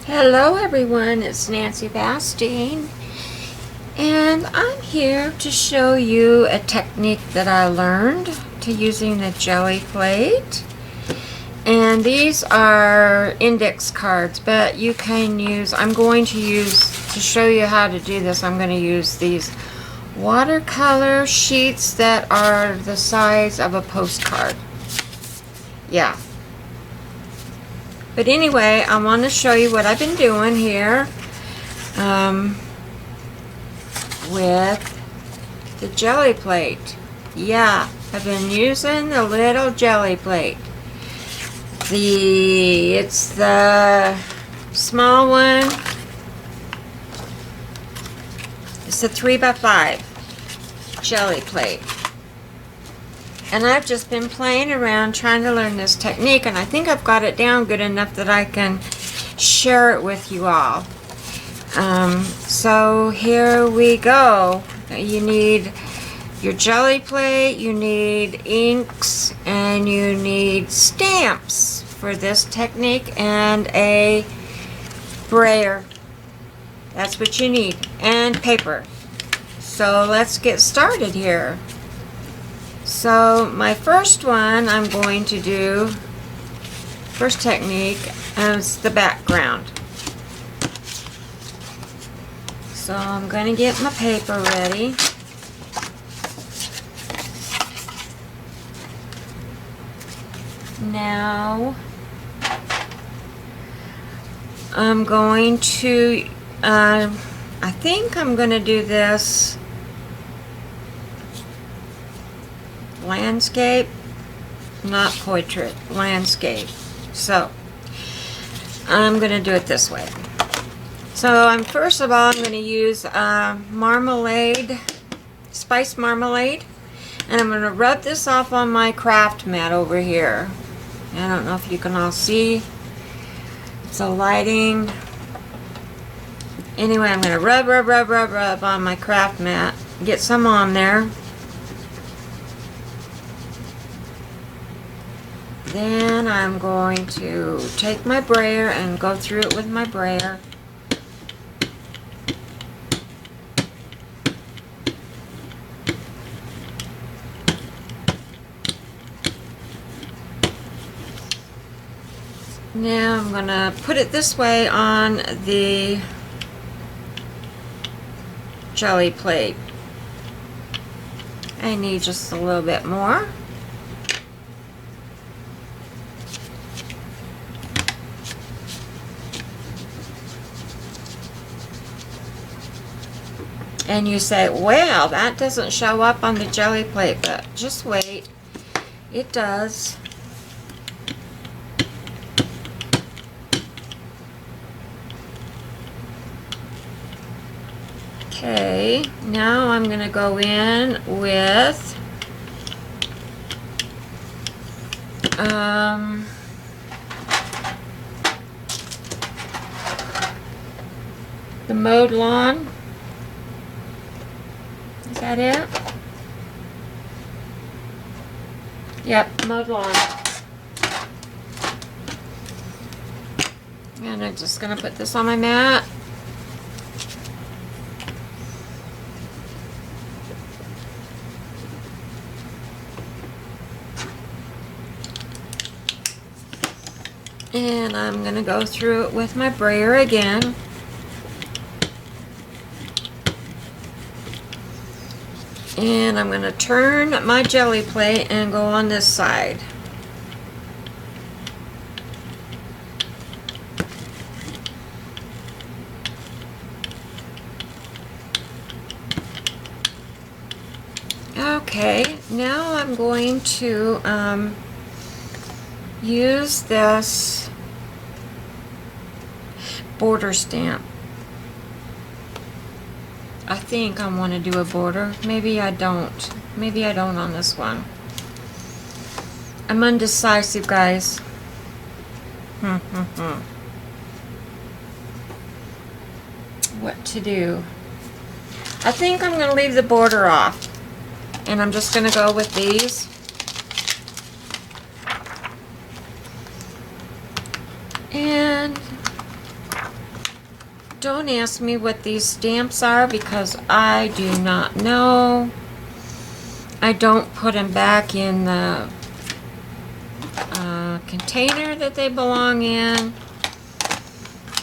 Hello everyone, it's Nancy Bastine, and I'm here to show you a technique that I learned to using the Gelli plate. And these are index cards, but you can use, to show you how to do this, I'm going to use these watercolor sheets that are the size of a postcard. Yeah. But anyway, I want to show you what I've been doing here with the Gelli plate. Yeah, I've been using the little Gelli plate. It's the small one. It's the 3x5 Gelli plate. And I've just been playing around trying to learn this technique, and I think I've got it down good enough that I can share it with you all. So here we go. You need your Gelli plate, you need inks, and you need stamps for this technique, and a brayer. That's what you need, and paper. So let's get started here. So my first one I'm going to do, first technique, is the background. So I'm going to get my paper ready. Now I'm going to, I think I'm going to do this landscape, not portrait, landscape. So I'm going to do it this way. So first of all, I'm going to use marmalade, spiced marmalade, and I'm going to rub this off on my craft mat over here. I don't know if you can all see. It's a lighting. Anyway, I'm going to rub on my craft mat. Get some on there. Then I'm going to take my brayer and go through it with my brayer. Now I'm going to put it this way on the Gelli plate. I need just a little bit more. And you say, well, that doesn't show up on the Gelli plate, but just wait, it does. Okay, now I'm going to go in with the mowed lawn. Is that it? Yep, mowed lawn. And I'm just going to put this on my mat. And I'm going to go through it with my brayer again. And I'm going to turn my Gelli plate and go on this side. Okay, now I'm going to use this border stamp. I think I want to do a border. Maybe I don't. Maybe I don't on this one. I'm undecisive, guys. What to do? I think I'm going to leave the border off. And I'm just going to go with these. And Don't ask me what these stamps are because I do not know. I don't put them back in the container that they belong in,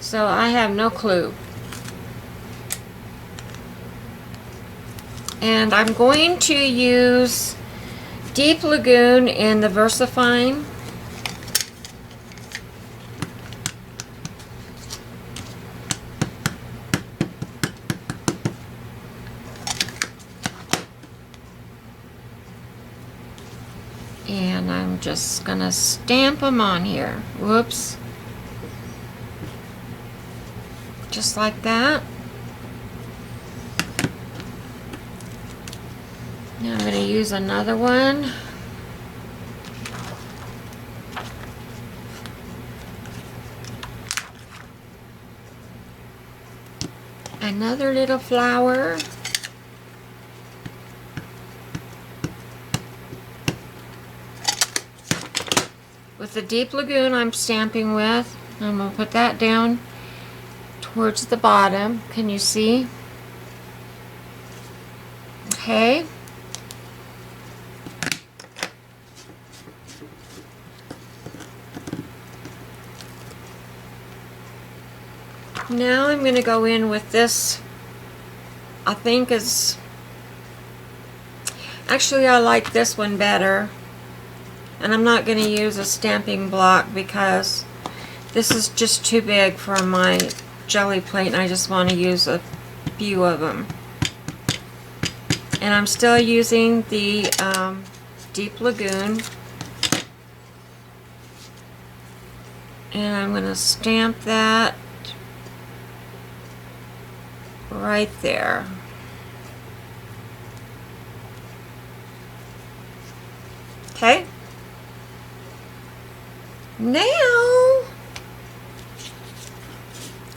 so I have no clue. And I'm going to use Deep Lagoon in the VersaFine. And I'm just gonna stamp them on here. Whoops. Just like that. Now I'm gonna use another one. Another little flower. With the Deep Lagoon I'm stamping with, I'm going to put that down towards the bottom. Can you see? Okay. Now I'm going to go in with this, I think is, actually I like this one better. And I'm not going to use a stamping block because this is just too big for my jelly plate and I just want to use a few of them. And I'm still using the Deep Lagoon. And I'm going to stamp that right there. Okay. Now,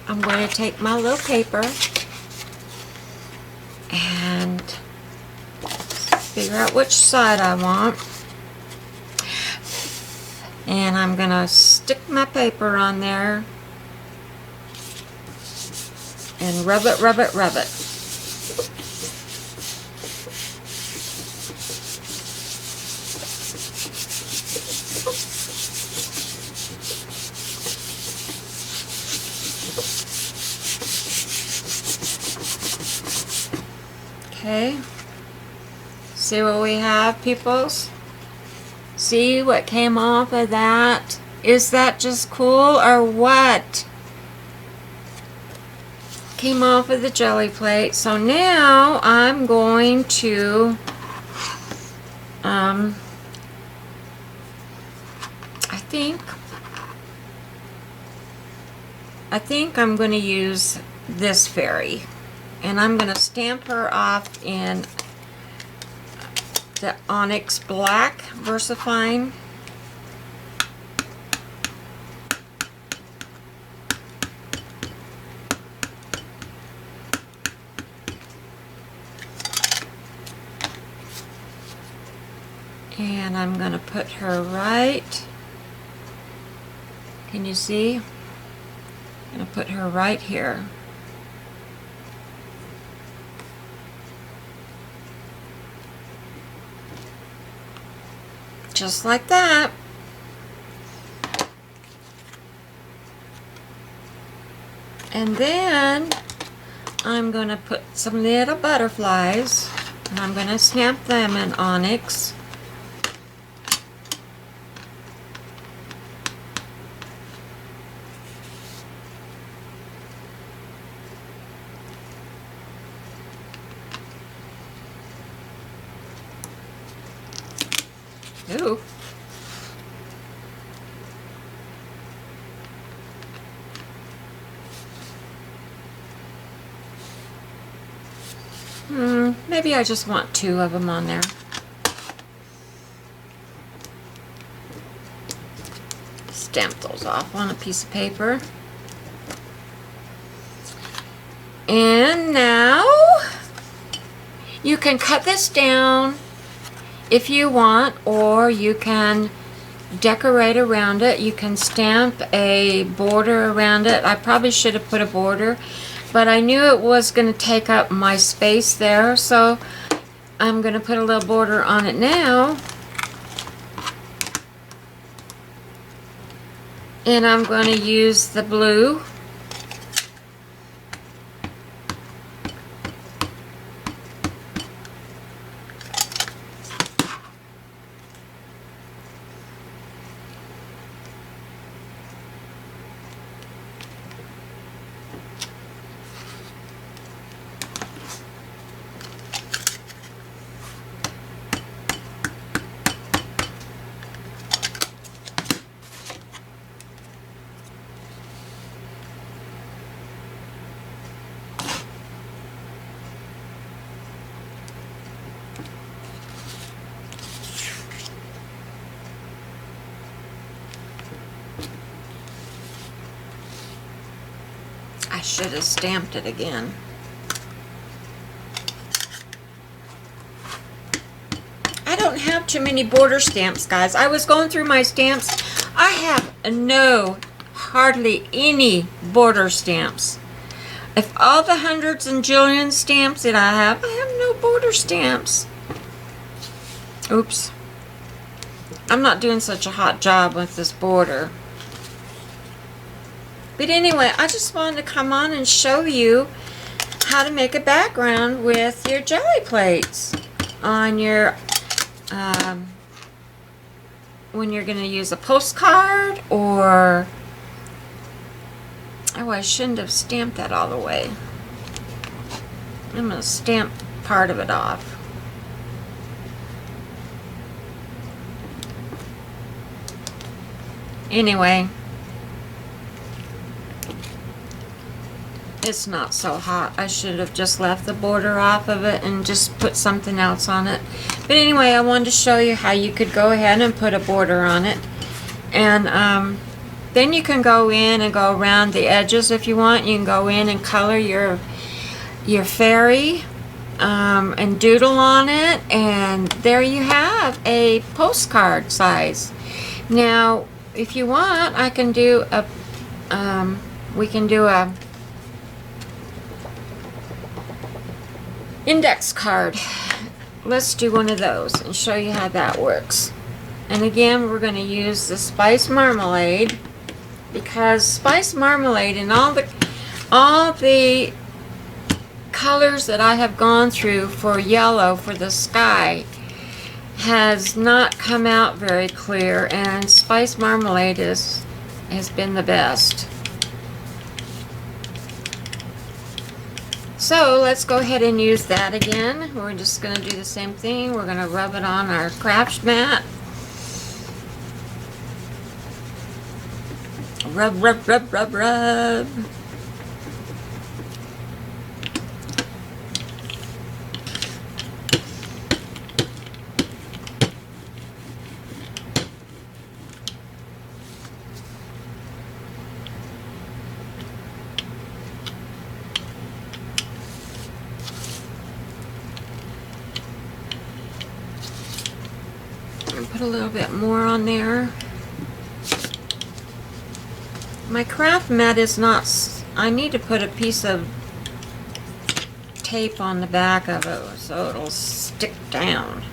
I'm going to take my little paper and figure out which side I want. And I'm going to stick my paper on there and rub it, rub it, rub it. Okay, see what we have, peoples? See what came off of that? Is that just cool or what? Came off of the jelly plate. So now I'm going to I think I'm going to use this fairy. And I'm going to stamp her off in the Onyx Black VersaFine. And I'm going to put her right, can you see? I'm going to put her right here. Just like that. And then I'm going to put some little butterflies and I'm going to stamp them in onyx. Ooh. Maybe I just want 2 of them on there. Stamp those off on a piece of paper. And now you can cut this down if you want, or you can decorate around it. You can stamp a border around it. I probably should have put a border, but I knew it was going to take up my space there, so I'm going to put a little border on it now. And I'm going to use the blue. I should have stamped it again. I don't have too many border stamps, guys. I was going through my stamps. I have hardly any border stamps. If all the hundreds and jillion stamps that I have no border stamps. Oops. I'm not doing such a hot job with this border. But anyway, I just wanted to come on and show you how to make a background with your jelly plates on your, when you're going to use a postcard or, oh, I shouldn't have stamped that all the way. I'm going to stamp part of it off. Anyway. It's not so hot. I should have just left the border off of it and just put something else on it. But anyway, I wanted to show you how you could go ahead and put a border on it. And then you can go in and go around the edges if you want. You can go in and color your fairy and doodle on it. And there you have a postcard size. Now, if you want, I can do a, we can do a index card. Let's do one of those and show you how that works. And again, we're going to use the spice marmalade, because spice marmalade and all the colors that I have gone through for yellow for the sky has not come out very clear, and spice marmalade has been the best. So let's go ahead and use that again. We're just going to do the same thing. We're going to rub it on our craft mat. Rub, rub, rub, rub, rub. And put a little bit more on there. My craft mat is not, I need to put a piece of tape on the back of it so it'll stick down.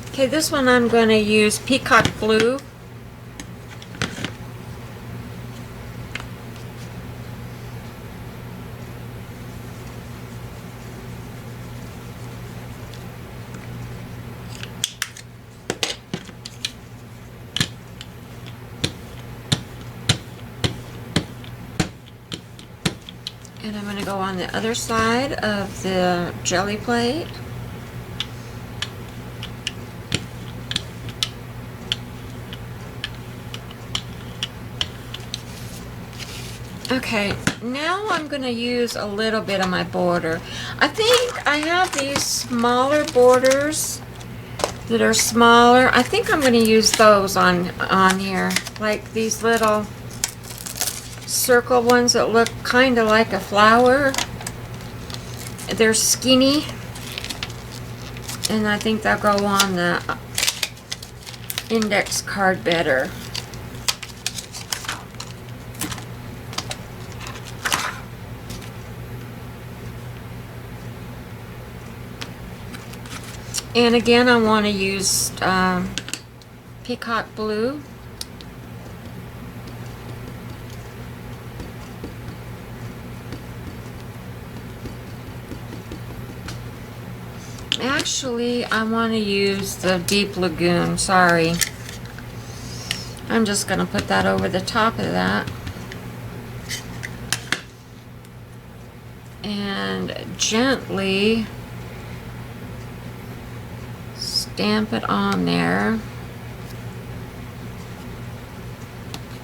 Okay, this one I'm going to use peacock blue. And I'm going to go on the other side of the jelly plate. Okay, now I'm going to use a little bit of my border. I think I have these smaller borders that are smaller. I think I'm going to use those on here, like these little circle ones that look kind of like a flower. They're skinny, and I think they'll go on the index card better. And again, I want to use peacock blue. Actually, I want to use the Deep Lagoon. Sorry. I'm just going to put that over the top of that. And gently stamp it on there.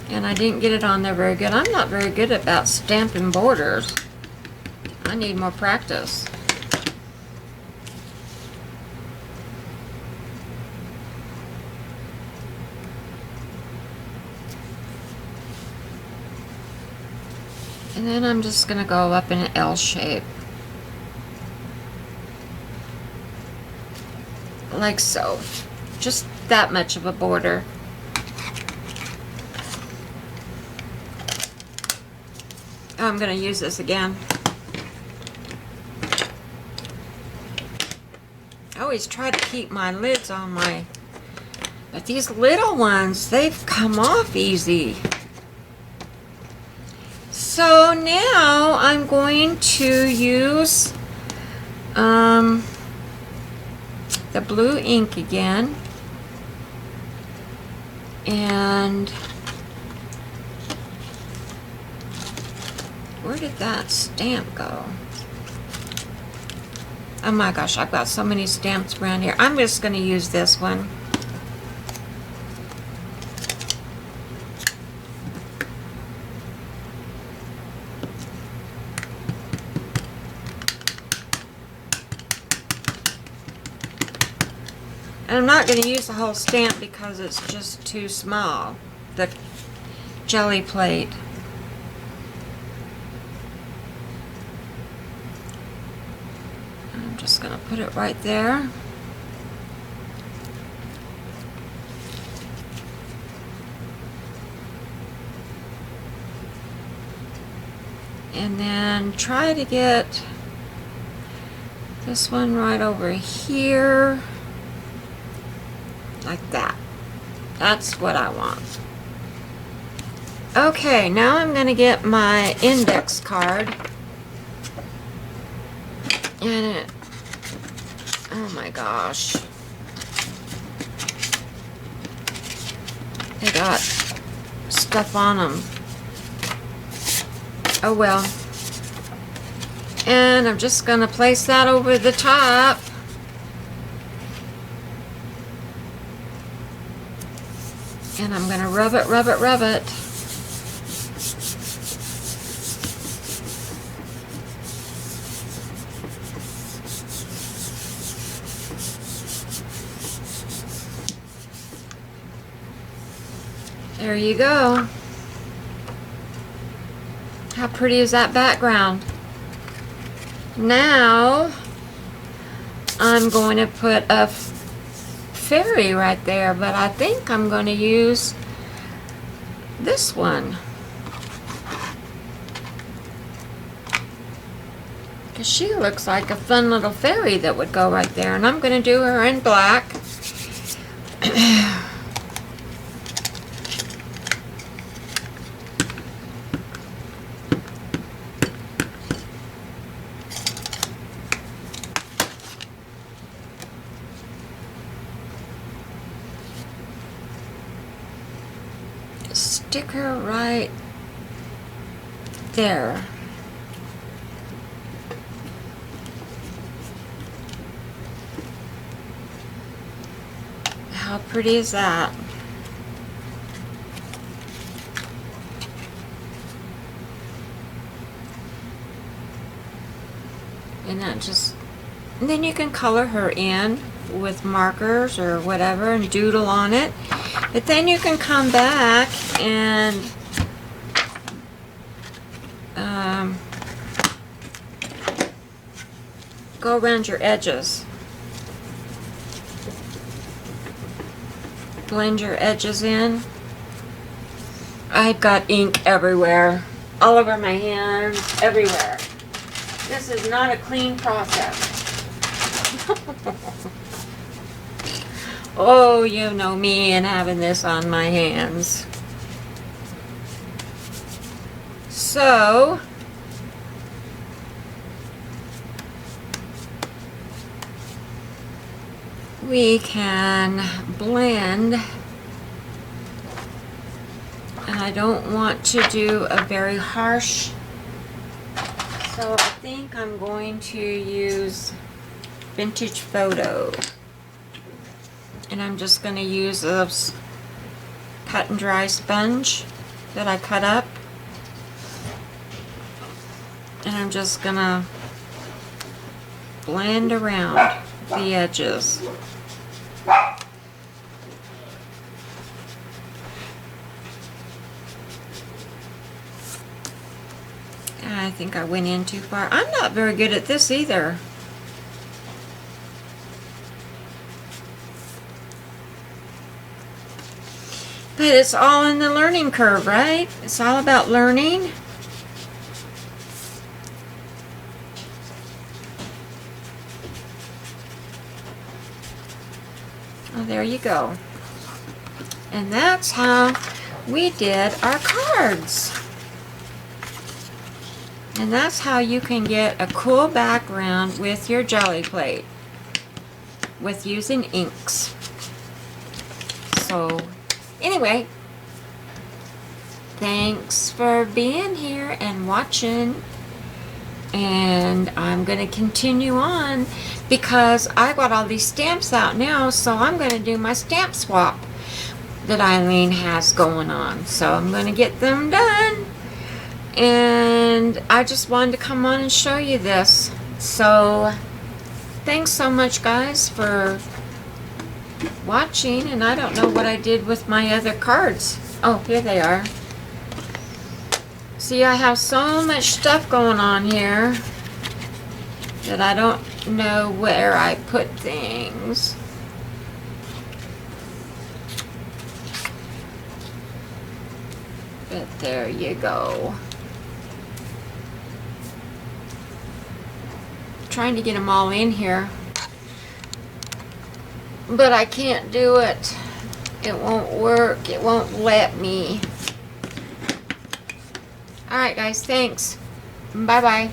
And I didn't get it on there very good. I'm not very good about stamping borders. I need more practice. And then I'm just going to go up in an L shape. Like so. Just that much of a border. I'm going to use this again. I always try to keep my lids on my... But these little ones, they've come off easy. So now I'm going to use the blue ink again, and where did that stamp go? Oh my gosh, I've got so many stamps around here. I'm just going to use this one. And I'm not going to use the whole stamp because it's just too small, the jelly plate. I'm just going to put it right there. And then try to get this one right over here. Like that. That's what I want. Okay, now I'm going to get my index card. And it, oh my gosh. They got stuff on them. Oh well. And I'm just going to place that over the top. And I'm going to rub it, rub it, rub it. There you go. How pretty is that background? Now, I'm going to put a fairy right there, but I think I'm going to use this one because she looks like a fun little fairy that would go right there, and I'm going to do her in black. Stick her right there. How pretty is that? And that just, and then you can color her in with markers or whatever and doodle on it. But then you can come back and go around your edges. Blend your edges in. I've got ink everywhere. All over my hands, everywhere. This is not a clean process. Oh, you know me and having this on my hands. So, we can blend, and I don't want to do a very harsh, so I think I'm going to use Vintage Photo, and I'm just going to use a cut and dry sponge that I cut up, and I'm just going to blend around the edges. I think I went in too far. I'm not very good at this either. But it's all in the learning curve, right? It's all about learning. Oh, there you go. And that's how we did our cards. And that's how you can get a cool background with your Gelli plate with using inks. So anyway, thanks for being here and watching. And I'm going to continue on because I got all these stamps out now, so I'm going to do my stamp swap that Eileen has going on. So I'm going to get them done. And I just wanted to come on and show you this. So thanks so much, guys, for watching. And I don't know what I did with my other cards. Oh, here they are. See, I have so much stuff going on here that I don't know where I put things. But there you go. Trying to get them all in here, but I can't do it. It won't work. It won't let me. Alright guys, thanks. Bye bye.